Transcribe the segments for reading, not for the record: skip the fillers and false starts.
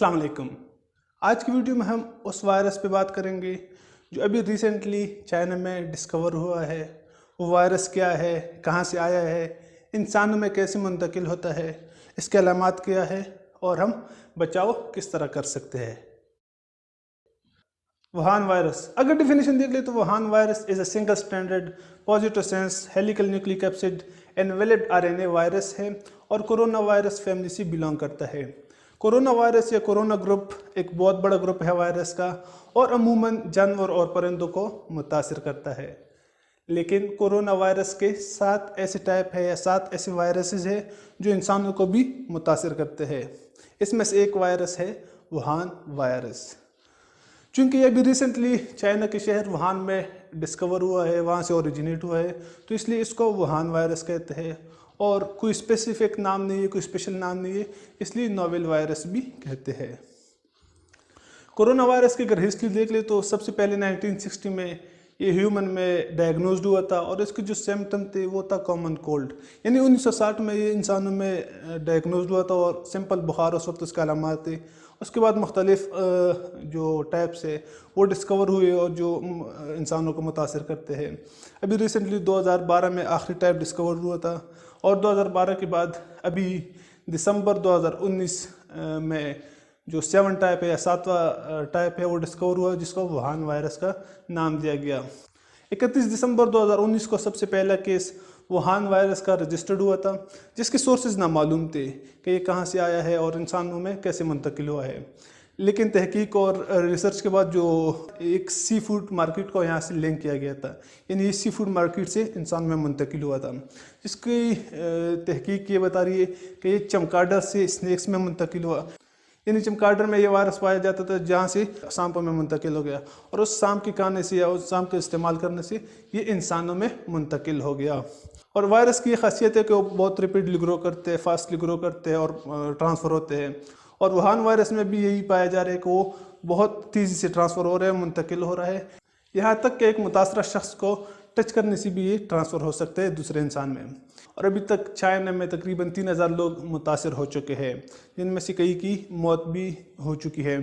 अस्सलाम वालेकुम। आज की वीडियो में हम उस वायरस पे बात करेंगे जो अभी रिसेंटली चाइना में डिस्कवर हुआ है। वो वायरस क्या है, कहाँ से आया है, इंसानों में कैसे मुंतकिल होता है, इसके अलामात क्या है और हम बचाव किस तरह कर सकते हैं। वुहान वायरस, अगर डिफिनेशन देख ले तो Wuhan virus is a single standard positive sense helical nucleic acid enveloped RNA virus है और कोरोना वायरस फैमिली से बिलोंग करता है। कोरोना वायरस या कोरोना ग्रुप एक बहुत बड़ा ग्रुप है वायरस का और अमूमन जानवर और परिंदों को मुतासिर करता है। लेकिन कोरोना वायरस के 7 ऐसे टाइप है या 7 ऐसे वायरसेस है जो इंसानों को भी मुतासिर करते हैं। इसमें से एक वायरस है वुहान वायरस। चूँकि ये अभी रिसेंटली चाइना के शहर वुहान में डिस्कवर हुआ है, वहाँ से ओरिजिनेट हुआ है, तो इसलिए इसको वुहान वायरस कहते हैं और कोई स्पेसिफिक नाम नहीं है, कोई स्पेशल नाम नहीं है, इसलिए नोवेल वायरस भी कहते हैं। कोरोना वायरस की अगर हिस्ट्री देख ले तो सबसे पहले 1960 में ये ह्यूमन में डायग्नोज्ड हुआ था और इसके जो सिम्टम थे वो था कॉमन कोल्ड। यानी 1960 में ये इंसानों में डायग्नोज्ड हुआ था और सिंपल बुखार उस वक्त उसके अलामात थे। उसके बाद मुख्तलिफ जो टाइप्स है वो डिस्कवर हुए और जो इंसानों को मुतासिर करते हैं। अभी रिसेंटली 2012 में आखिरी टाइप डिस्कवर हुआ था और 2012 के बाद अभी दिसंबर 2019 में जो 7 टाइप है या 7वां टाइप है वो डिस्कवर हुआ जिसको वुहान वायरस का नाम दिया गया। 31 दिसंबर 2019 को सबसे पहला केस वुहान वायरस का रजिस्टर्ड हुआ था जिसके सोर्सेज नामालूम थे कि ये कहाँ से आया है और इंसानों में कैसे मुंतकिल हुआ है। लेकिन तहकीक और रिसर्च के बाद जो एक सी फूड मार्केट को यहाँ से लिंक किया गया था, यानी इस सी फूड मार्केट से इंसान में मुंतकिल हुआ था, जिसकी तहकीक ये बता रही है कि ये चमगादड़ से स्नेक्स में मुंतकिल हुआ। यानी चमगादड़ में ये वायरस पाया जाता था जहाँ से सांपों में मुंतकिल हो गया और उस सांप के खाने से या उस सांप के इस्तेमाल करने से ये इंसानों में मुंतकिल हो गया। और वायरस की ये खासियत है कि वो बहुत रैपिडली ग्रो करते हैं, फास्टली ग्रो करते हैं और ट्रांसफ़र होते हैं। और वुहान वायरस में भी यही पाया जा रहा है कि वो बहुत तेज़ी से ट्रांसफ़र हो रहा है, मुंतकिल हो रहा है, यहाँ तक कि एक मुतासरा शख्स को टच करने से भी ये ट्रांसफ़र हो सकता है दूसरे इंसान में। और अभी तक चाइना में तकरीबन 3000 लोग मुतासर हो चुके हैं, जिनमें से कई की मौत भी हो चुकी है।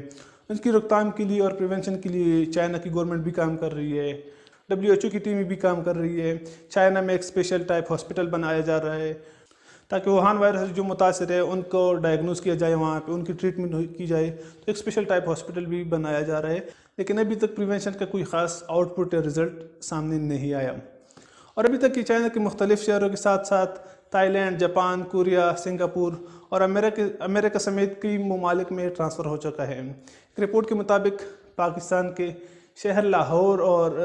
इसकी रोकथाम के लिए और प्रिवेंशन के लिए चाइना की गवर्नमेंट भी काम कर रही है, WHO की टीम भी काम कर रही है। चाइना में एक स्पेशल टाइप हॉस्पिटल बनाया जा रहा है ताकि वुहान वायरस से जो मुतासर है उनको डायग्नोज किया जाए, वहाँ पे उनकी ट्रीटमेंट की जाए। तो एक स्पेशल टाइप हॉस्पिटल भी बनाया जा रहा है, लेकिन अभी तक प्रिवेंशन का कोई ख़ास आउटपुट या रिज़ल्ट सामने नहीं आया। और अभी तक की चाइना के मुख्तलिफ शहरों के साथ साथ थाईलैंड, जापान, कोरिया, सिंगापुर और अमेरिका समेत कई ममालिक में ट्रांसफ़र हो चुका है। एक रिपोर्ट के मुताबिक पाकिस्तान के शहर लाहौर और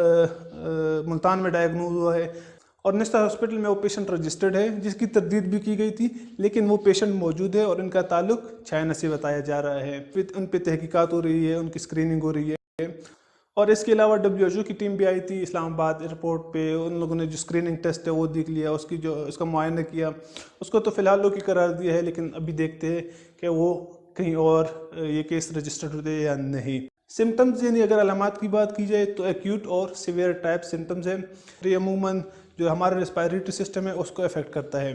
मुल्तान में डायग्नोज हुआ है और नेशनल हॉस्पिटल में वो पेशेंट रजिस्टर्ड है जिसकी तरदीद भी की गई थी, लेकिन वो पेशेंट मौजूद है और इनका ताल्लुक चाइना से बताया जा रहा है। उन पर तहकीकात हो रही है, उनकी स्क्रीनिंग हो रही है। और इसके अलावा WHO की टीम भी आई थी इस्लामाबाद एयरपोर्ट पे, उन लोगों ने जो स्क्रीनिंग टेस्ट है वो देख लिया, उसका मुआयना किया, उसको तो फ़िलहाल लोग ही करार दिया है, लेकिन अभी देखते हैं कि वो कहीं और ये केस रजिस्टर्ड होते हैं या नहीं। सिम्टम्स यानी अगर अलामात की बात की जाए तो एक्यूट और सीवियर टाइप सिम्टम्स हैं। ये अमूमन जो हमारा रेस्पिरेटरी सिस्टम है उसको अफेक्ट करता है।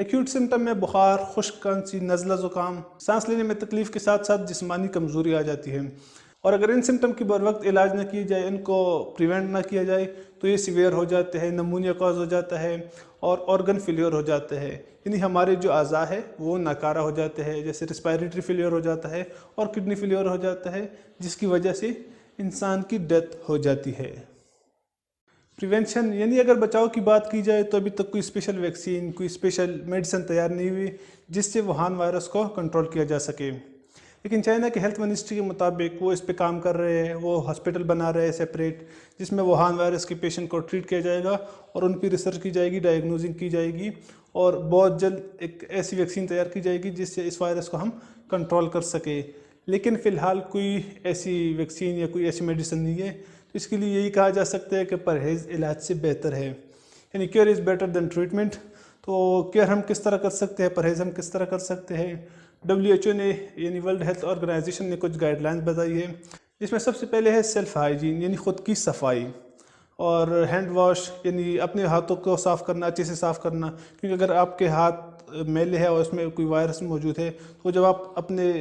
एक्यूट सिम्टम में बुखार, खुश्क खांसी, नज़ला ज़ुकाम, सांस लेने में तकलीफ़ के साथ साथ जिस्मानी कमज़ोरी आ जाती है। और अगर इन सिम्टम की बर वक्त इलाज न किया जाए, इनको प्रिवेंट ना किया जाए तो ये सीवियर हो जाते हैं, नमूनिया कॉज हो जाता है और ऑर्गन फेलियर हो जाते हैं। यानी हमारे जो अज़ा है वो नाकारा हो जाते हैं, जैसे रेस्पिरेटरी फेलियर हो जाता है और किडनी फेलियर हो जाता है, जिसकी वजह से इंसान की डेथ हो जाती है। प्रिवेंशन यानी अगर बचाव की बात की जाए तो अभी तक कोई स्पेशल वैक्सीन, कोई स्पेशल मेडिसिन तैयार नहीं हुई जिससे वुहान वायरस को कंट्रोल किया जा सके। लेकिन चाइना के हेल्थ मिनिस्ट्री के मुताबिक वो इस पे काम कर रहे हैं, वो हॉस्पिटल बना रहे हैं सेपरेट, जिसमें वुहान वायरस के पेशेंट को ट्रीट किया जाएगा और उन पर रिसर्च की जाएगी, डायग्नोजिंग की जाएगी और बहुत जल्द एक ऐसी वैक्सीन तैयार की जाएगी जिससे इस वायरस को हम कंट्रोल कर सके। लेकिन फ़िलहाल कोई ऐसी वैक्सीन या कोई ऐसी मेडिसिन नहीं है, तो इसके लिए यही कहा जा सकता है कि परहेज़ इलाज से बेहतर है, यानी care is better than treatment. तो केयर हम किस तरह कर सकते हैं, परहेज़ हम किस तरह कर सकते हैं। WHO ने यानी वर्ल्ड हेल्थ ऑर्गेनाइजेशन ने कुछ गाइडलाइंस बताई है, जिसमें सबसे पहले है सेल्फ हाइजीन यानी ख़ुद की सफाई और हैंड वॉश यानी अपने हाथों को साफ़ करना, अच्छे से साफ़ करना, क्योंकि अगर आपके हाथ میلے ہے اور اس میں کوئی وائرس موجود ہے، تو جب آپ اپنے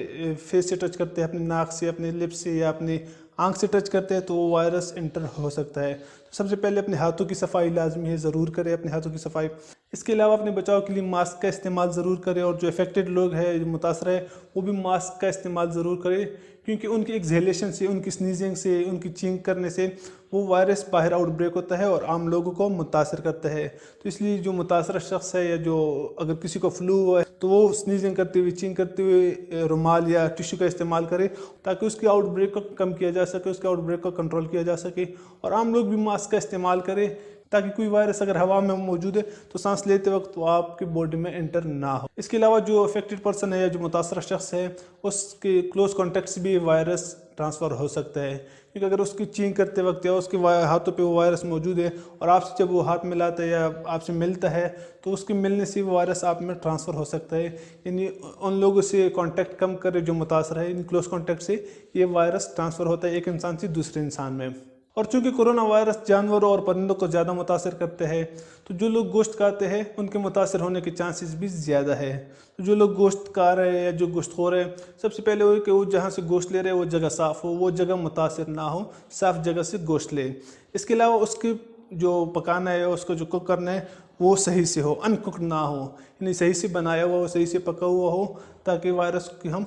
فیس سے ٹچ کرتے ہیں، اپنے ناک سے، اپنے لپ سے یا اپنی آنکھ سے ٹچ کرتے ہیں تو وہ وائرس انٹر ہو سکتا ہے۔ تو سب سے پہلے اپنے ہاتھوں کی صفائی لازمی ہے، ضرور کرے اپنے ہاتھوں کی صفائی۔ اس کے علاوہ اپنے بچاؤ کے لیے ماسک کا استعمال ضرور کرے، اور جو افیکٹڈ لوگ ہیں، جو متاثر ہے، وہ بھی ماسک کا استعمال ضرور کرے، کیونکہ ان کی ایکزہیلیشن سے، ان کی سنیزنگ سے، ان کی چینک کرنے سے وہ وائرس باہر آؤٹ بریک ہوتا ہے اور عام لوگوں کو متاثر کرتا ہے۔ تو اس لیے جو متاثرہ شخص ہے، یا جو اگر کسی کو فلو ہوا ہے تو وہ سنیزنگ کرتے ہوئے، چینک کرتے ہوئے رومال یا ٹیشو کا استعمال کرے، تاکہ اس کی آؤٹ بریک کو کم کیا جا سکے، اس کے آؤٹ بریک کو کنٹرول کیا جا سکے۔ اور عام لوگ بھی ماسک کا استعمال کرے، تاکہ کوئی وائرس اگر ہوا میں موجود ہے تو سانس لیتے وقت وہ آپ کی باڈی میں انٹر نہ ہو۔ اس کے علاوہ جو افیکٹڈ پرسن ہے یا جو متاثرہ شخص ہے، اس کے کلوز کانٹیکٹ سے بھی وائرس ٹرانسفر ہو سکتا ہے، کیونکہ اگر اس کی چینک کرتے وقت یا اس کے ہاتھوں پہ وہ وائرس موجود ہے اور آپ سے جب وہ ہاتھ ملاتا ہے یا آپ سے ملتا ہے تو اس کے ملنے سے وہ وائرس آپ میں ٹرانسفر ہو سکتا ہے۔ یعنی ان لوگوں سے کانٹیکٹ کم کرے جو متاثر ہے، ان کلوز کانٹیکٹ سے یہ وائرس ٹرانسفر ہوتا ہے ایک انسان سے دوسرے انسان میں۔ اور چونکہ کرونا وائرس جانوروں اور پرندوں کو زیادہ متاثر کرتے ہیں، تو جو لوگ گوشت کھاتے ہیں ان کے متاثر ہونے کے چانسز بھی زیادہ ہے۔ تو جو لوگ گوشت کھا رہے ہیں یا جو گوشت خور ہیں، سب سے پہلے وہ کہ وہ جہاں سے گوشت لے رہے ہیں وہ جگہ صاف ہو، وہ جگہ متاثر نہ ہو، صاف جگہ سے گوشت لے۔ اس کے علاوہ اس کی جو پکانا ہے، اس کو جو کوک کرنا ہے، وہ صحیح سے ہو، ان کوکڈ نہ ہو، یعنی صحیح سے بنایا ہوا ہو، صحیح سے پکا ہوا ہو، تاکہ وائرس کی ہم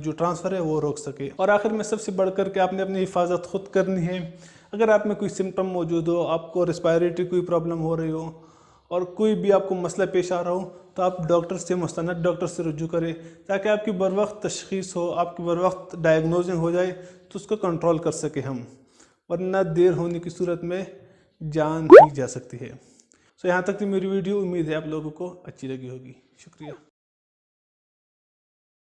جو ٹرانسفر ہے وہ روک سکے۔ اور آخر میں سب سے بڑھ کر کے آپ نے اپنی حفاظت خود کرنی ہے۔ اگر آپ میں کوئی سمٹم موجود ہو، آپ کو ریسپائریٹری کوئی پرابلم ہو رہی ہو، اور کوئی بھی آپ کو مسئلہ پیش آ رہا ہو، تو آپ ڈاکٹر سے، مستند ڈاکٹر سے رجوع کریں، تاکہ آپ کی بروقت تشخیص ہو، آپ کی بروقت ڈائگنوزنگ ہو جائے تو اس کو کنٹرول کر سکیں ہم، ورنہ دیر ہونے کی صورت میں جان ہی جا سکتی ہے۔ یہاں تک تھی میری ویڈیو، امید ہے آپ لوگوں کو اچھی لگی ہوگی۔ شکریہ۔